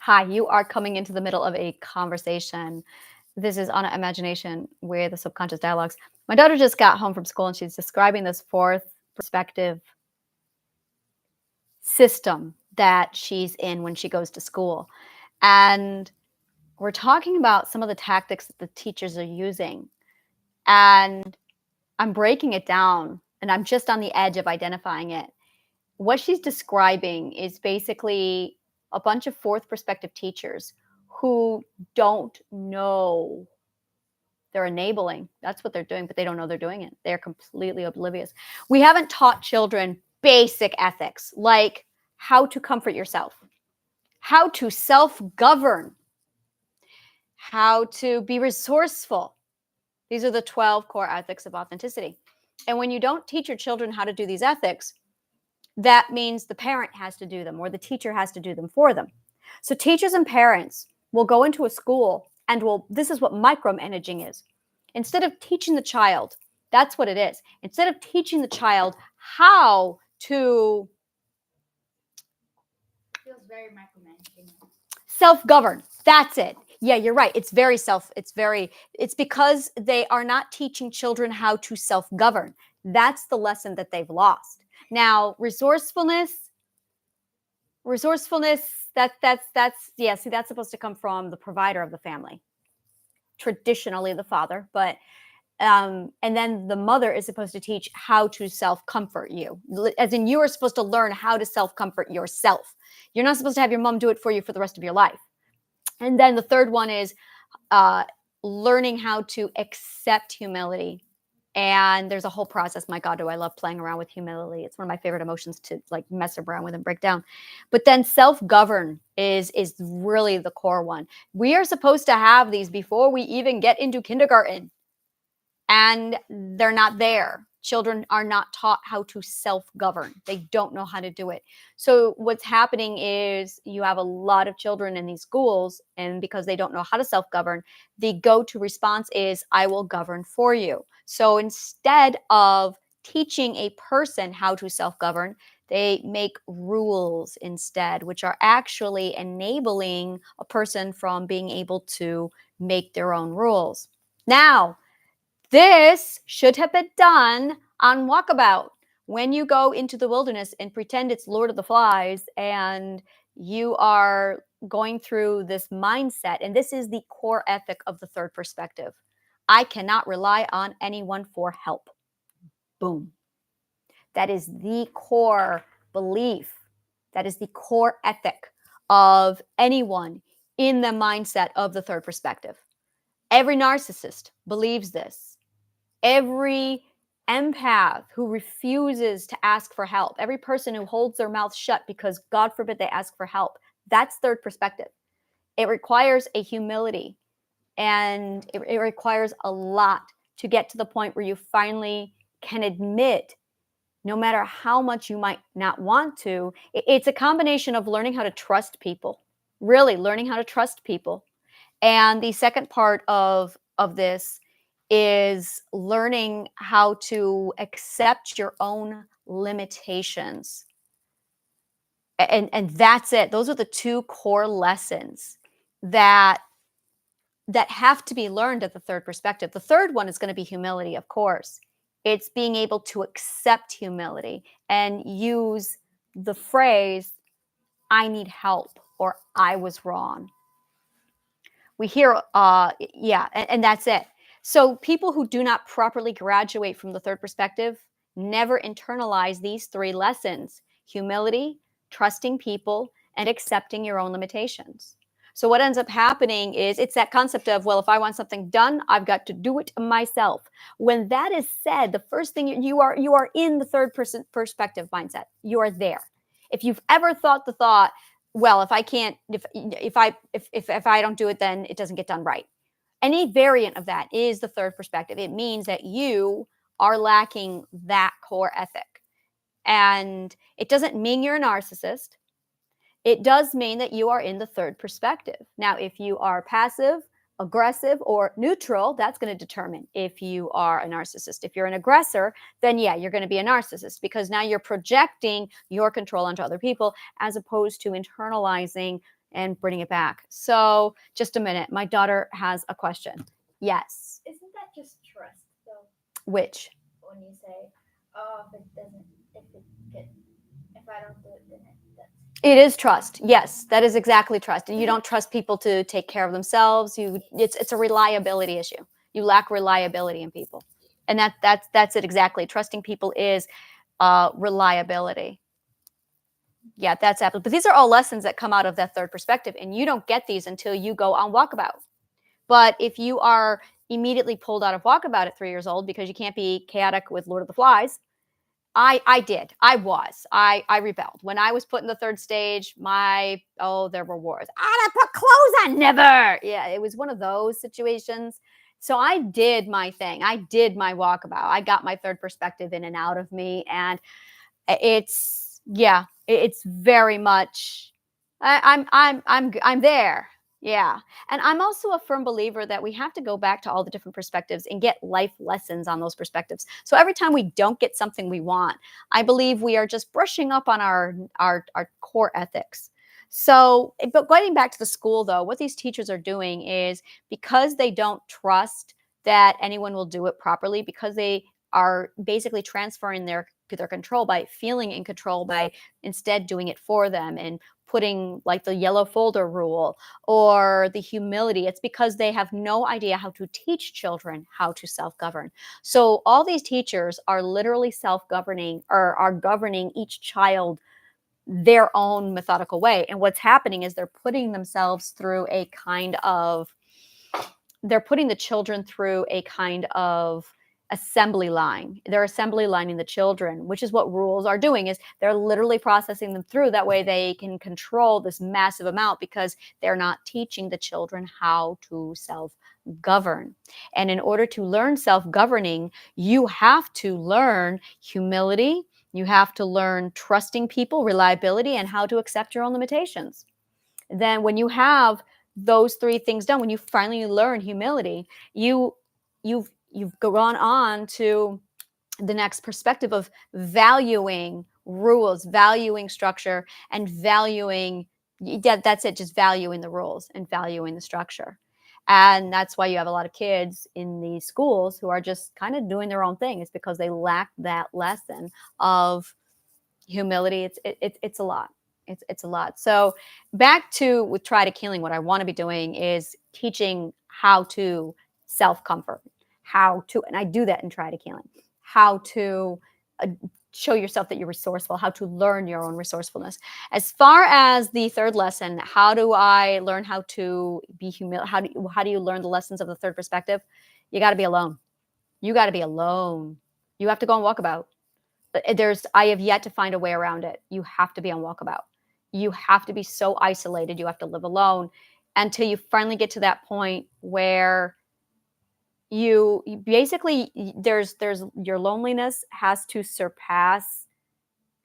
Hi, you are coming into the middle of a conversation. This is on Imagination with the Subconscious Dialogues. My daughter just got home from school and she's describing this fourth perspective system that she's in when she goes to school. And we're talking about some of the tactics that the teachers are using. And I'm breaking it down and I'm just on the edge of identifying it. What she's describing is basically a bunch of fourth perspective teachers who don't know they're enabling. That's what they're doing, but they don't know they're doing it. They're completely oblivious. We haven't taught children basic ethics like how to comfort yourself, how to self-govern, how to be resourceful. These are the 12 core ethics of authenticity. And when you don't teach your children how to do these ethics, that means the parent has to do them or the teacher has to do them for them. So teachers and parents will go into a school and this is what micromanaging is. Instead of teaching the child, that's what it is. Instead of teaching the child how to feels very micromanaging. Self-govern. That's it. Yeah, you're right. It's because they are not teaching children how to self-govern. That's the lesson that they've lost. Now, resourcefulness, that's supposed to come from the provider of the family. Traditionally the father, but and then the mother is supposed to teach how to self-comfort you. As in, you are supposed to learn how to self-comfort yourself. You're not supposed to have your mom do it for you for the rest of your life. And then the third one is learning how to accept humility. And there's a whole process. My God, do I love playing around with humility. It's one of my favorite emotions to like mess around with and break down. But then self-govern is really the core one. We are supposed to have these before we even get into kindergarten. And they're not there. Children are not taught how to self-govern. They don't know how to do it. So what's happening is you have a lot of children in these schools, and because they don't know how to self-govern, the go-to response is, I will govern for you. So instead of teaching a person how to self-govern, they make rules instead, which are actually enabling a person from being able to make their own rules. Now, this should have been done on Walkabout. When you go into the wilderness and pretend it's Lord of the Flies and you are going through this mindset, and this is the core ethic of the third perspective. I cannot rely on anyone for help. Boom. That is the core belief. That is the core ethic of anyone in the mindset of the third perspective. Every narcissist believes this. Every empath who refuses to ask for help, every person who holds their mouth shut because God forbid they ask for help, that's third perspective. It requires a humility, and it requires a lot to get to the point where you finally can admit, no matter how much you might not want to, it's a combination of learning how to trust people, really learning how to trust people. And the second part of this is learning how to accept your own limitations. And that's it. Those are the two core lessons that have to be learned at the third perspective. The third one is going to be humility, of course. It's being able to accept humility and use the phrase, I need help, or I was wrong. We hear, and that's it. So people who do not properly graduate from the third perspective never internalize these three lessons: humility, trusting people, and accepting your own limitations. So what ends up happening is it's that concept of, well, if I want something done, I've got to do it myself. When that is said, the first thing you are in the third person perspective mindset. You are there. If you've ever thought the thought, well, if I can't, if I don't do it, then it doesn't get done right. Any variant of that is the third perspective. It means that you are lacking that core ethic. And it doesn't mean you're a narcissist. It does mean that you are in the third perspective. Now, if you are passive, aggressive, or neutral, that's going to determine if you are a narcissist. If you're an aggressor, then yeah, you're going to be a narcissist, because now you're projecting your control onto other people as opposed to internalizing and bringing it back. So just a minute. My daughter has a question. Yes. Isn't that just trust though? Which? When you say, "Oh, if I don't do it, then that's." It is trust. Yes, that is exactly trust. And you don't trust people to take care of themselves. It's a reliability issue. You lack reliability in people, and that's it exactly. Trusting people is reliability. Yeah, that's absolutely. But these are all lessons that come out of that third perspective, and you don't get these until you go on walkabout. But if you are immediately pulled out of walkabout at 3 years old because you can't be chaotic with Lord of the Flies, I did. I rebelled. When I was put in the third stage, there were wars. I put clothes on, never. Yeah, it was one of those situations. So I did my thing. I did my walkabout. I got my third perspective in and out of me. And it's very much I'm there. Yeah. And I'm also a firm believer that we have to go back to all the different perspectives and get life lessons on those perspectives. So every time we don't get something we want, I believe we are just brushing up on our core ethics. So, but getting back to the school though, what these teachers are doing is because they don't trust that anyone will do it properly, because they are basically transferring their control by feeling in control by instead doing it for them and putting like the yellow folder rule or the humility. It's because they have no idea how to teach children how to self-govern. So all these teachers are literally self-governing or are governing each child their own methodical way. And what's happening is they're putting the children through a kind of assembly line. They're assembly lining the children, which is what rules are doing, is they're literally processing them through. That way they can control this massive amount because they're not teaching the children how to self-govern. And in order to learn self-governing, you have to learn humility, you have to learn trusting people, reliability, and how to accept your own limitations. Then when you have those three things done, when you finally learn humility, you've gone on to the next perspective of valuing rules, valuing structure, and valuing, yeah, that's it, just valuing the rules and valuing the structure. And that's why you have a lot of kids in these schools who are just kind of doing their own thing. It's because they lack that lesson of humility. It's a lot. It's a lot. So back to with Triadic healing, what I want to be doing is teaching how to self-comfort, and I do that in Triadic healing, how to uh, show yourself that you're resourceful, how to learn your own resourcefulness. As far as the third lesson, how do I learn how to be how do you learn the lessons of the third perspective? You got to be alone. You got to be alone. You have to go and walk about. I have yet to find a way around it. You have to be on walkabout. You have to be so isolated. You have to live alone until you finally get to that point where you basically there's your loneliness has to surpass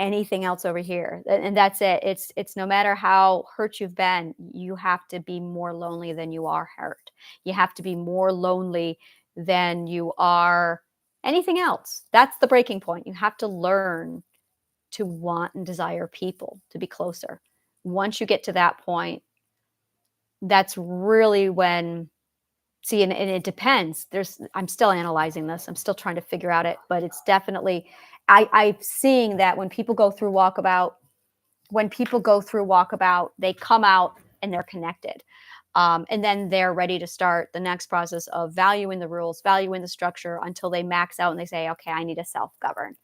anything else over here. And that's it. It's no matter how hurt you've been, you have to be more lonely than you are hurt. You have to be more lonely than you are anything else. That's the breaking point. You have to learn to want and desire people to be closer. Once you get to that point, that's really when and it depends. I'm still analyzing this. I'm still trying to figure out it, but it's definitely I'm seeing that when people go through walkabout, they come out and they're connected. And then they're ready to start the next process of valuing the rules, valuing the structure until they max out and they say, okay, I need to self-govern.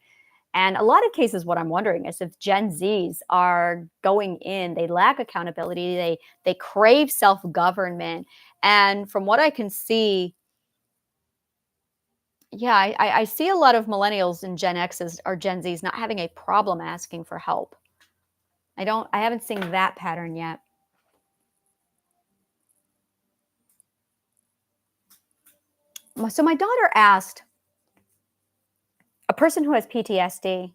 And a lot of cases, what I'm wondering is if Gen Zs are going in, they lack accountability, they crave self-government. And from what I can see, yeah, I see a lot of millennials and Gen Xs or Gen Zs not having a problem asking for help. I haven't seen that pattern yet. So my daughter asked a person who has PTSD,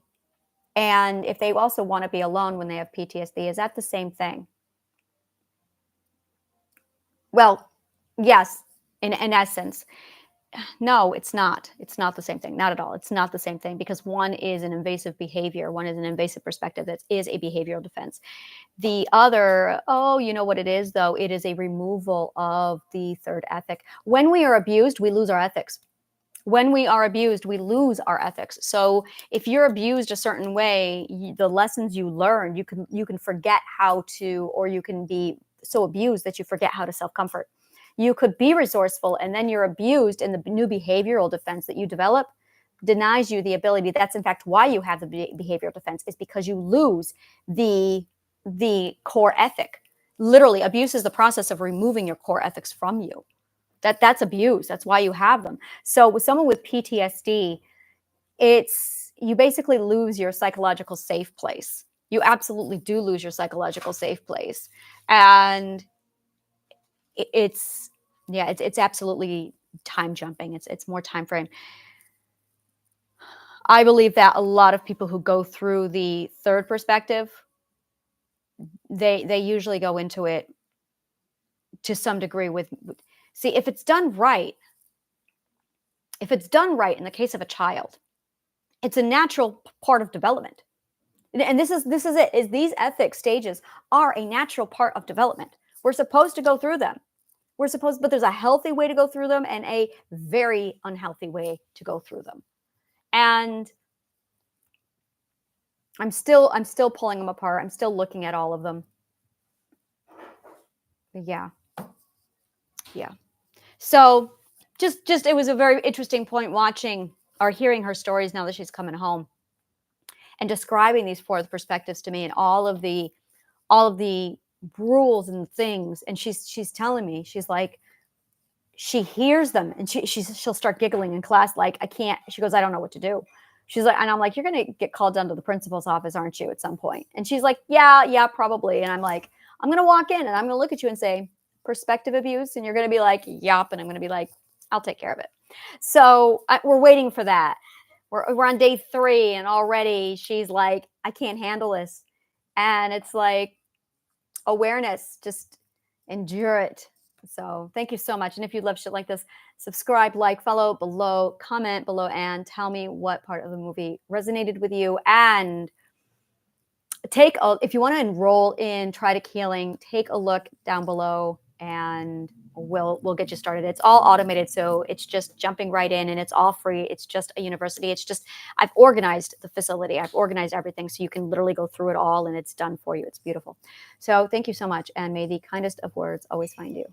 and if they also want to be alone when they have PTSD, is that the same thing? Well, yes, in essence. No, it's not. It's not the same thing. Not at all. It's not the same thing, because one is an invasive behavior. One is an invasive perspective that is a behavioral defense. The other, oh, you know what it is, though? It is a removal of the third ethic. When we are abused, we lose our ethics. When we are abused, we lose our ethics. So if you're abused a certain way, the lessons you learn, you can forget how to, or you can be so abused that you forget how to self-comfort. You could be resourceful, and then you're abused, and the new behavioral defense that you develop denies you the ability. That's in fact why you have the behavioral defense, is because you lose the core ethic. Literally, abuse is the process of removing your core ethics from you. That's abuse. That's why you have them. So with someone with PTSD, it's, you basically lose your psychological safe place. You absolutely do lose your psychological safe place. And it's, yeah, it's absolutely time jumping. It's more time frame. I believe that a lot of people who go through the third perspective, they usually go into it to some degree with, see, if it's done right in the case of a child, it's a natural part of development. And this is it, is these ethics stages are a natural part of development. We're supposed to go through them. But there's a healthy way to go through them and a very unhealthy way to go through them. And I'm still pulling them apart. I'm still looking at all of them. But yeah. So just it was a very interesting point watching or hearing her stories now that she's coming home and describing these fourth perspectives to me, and all of the rules and things. And she's telling me, she's like, she hears them, and she'll start giggling in class, like, I can't, she goes, I don't know what to do. She's like, and I'm like, you're going to get called down to the principal's office, aren't you, at some point? And she's like, yeah, probably. And I'm like, I'm going to walk in and I'm going to look at you and say, perspective abuse. And you're going to be like, yup. And I'm going to be like, I'll take care of it. So we're waiting for that. We're on day 3, and already she's like, I can't handle this. And it's like, awareness, just endure it. So thank you so much. And if you love shit like this, subscribe, like, follow below, comment below, and tell me what part of the movie resonated with you. And if you want to enroll in Triadic healing, take a look down below, and we'll get you started. It's all automated, so it's just jumping right in, and it's all free. It's just a university. It's just, I've organized the facility. I've organized everything so you can literally go through it all, and it's done for you. It's beautiful. So thank you so much, and may the kindest of words always find you.